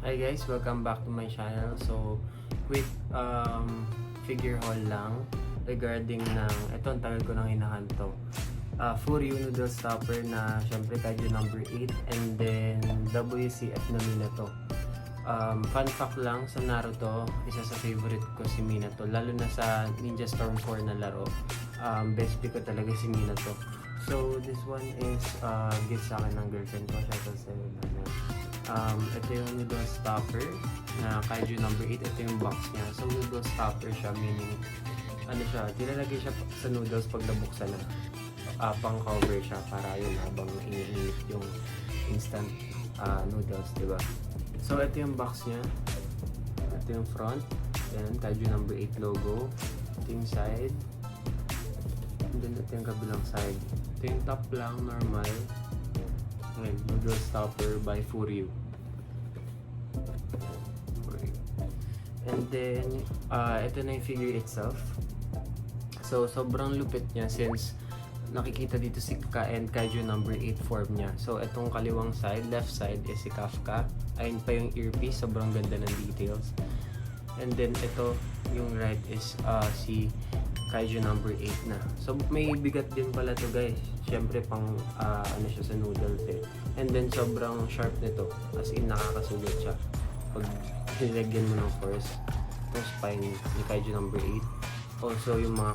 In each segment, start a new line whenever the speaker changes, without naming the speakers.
Hi guys, welcome back to my channel. So, quick figure haul lang regarding ng, ito ang tagal ko nang hinahanto. Furyu noodle stopper na syempre kaiju number 8 and then WCF na Minato. Fun fact lang sa Naruto, isa sa favorite ko si Minato, lalo na sa Ninja Storm 4 na laro. Best pick ko talaga si Minato. So, this one is gift sa akin ng girlfriend ko. Shoutout sa Lana. Ito yung noodle stopper na kaiju number 8. Ito yung box niya. So, noodle stopper siya, meaning ano siya, tinalagay siya sa noodles pag nabuksan na. Pang cover siya para yun habang iniinit yung instant noodles, diba? So, ito yung box niya. Ito yung front. Ayan, kaiju number 8 logo. Ito yung side. And then, ito yung kabilang side. Ito yung top lang, normal. Ayan, noodle stopper by Furyu. And then, ito na yung figure itself. So, sobrang lupit niya since nakikita dito si Kafka and kaiju number 8 form niya. So, itong kaliwang side, left side is si Kafka. Ayun pa yung earpiece, sobrang ganda ng details. And then, ito, yung right is si kaiju number 8 na. So, may bigat din pala to guys. Siyempre, pang ano siya sa noodles eh. And then, sobrang sharp nito. As in, nakakasulit siya. Pag nilagyan mo ng force, yung spine ni kaiju number 8. Also, yung mga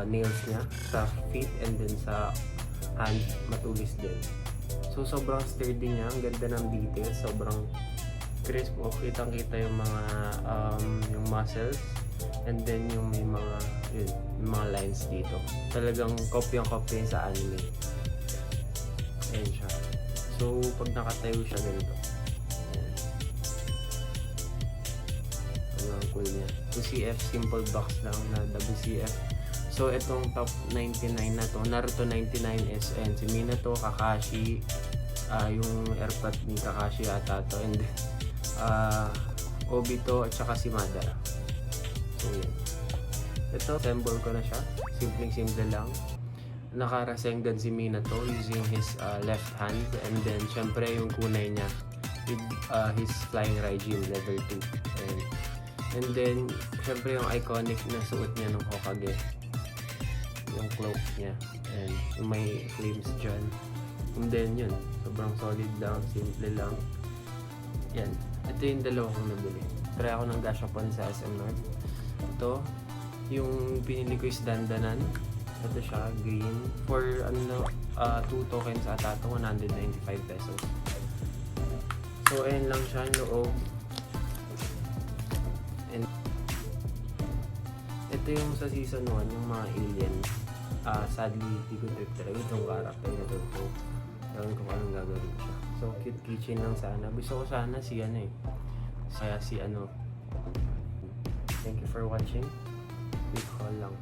nails niya sa feet and then sa hand, matulis din. So, sobrang sturdy niya. Ang ganda ng details. Sobrang crisp. O, kitang-kita yung mga yung muscles. And then, yung may mga, yun, yung mga lines dito. Talagang kopyang-kopya sa anime. Ayan siya. So, pag nakatayo siya ganito. Ang cool niya. 2CF, simple box lang na WCF. So, itong top 99 na to, Naruto 99 is si Minato, Kakashi, yung airpot ni Kakashi ata to, and then, Obito, at saka si Madara. So, yun. Ito, assemble ko na siya. Simpleng-simple lang. Naka-Rasengan si Minato using his left hand, and then, syempre, yung kunai niya with his flying Raijin level 2. And then, syempre yung iconic na suot niya ng Hokage. Yung cloak niya. And yung may flames dyan. And then yun, sobrang solid lang, simple lang. Yan. Ito yung dalawa kong nabili. Try ako ng Gashapon sa SM North. Ito, yung pinili ko is Dandanan. Ito siya, green. For 2 tokens ata ito, 195 pesos. So, ayan lang siya yung loob. Ito yung sa season 1, yung mga alien. Sadly, di ko trip talaga itong character na ito. Ewan ko anong gagawin ko siya. So, cute keychain lang sana. Gusto ko sana si ano eh. Si ano. Thank you for watching. Quick haul lang.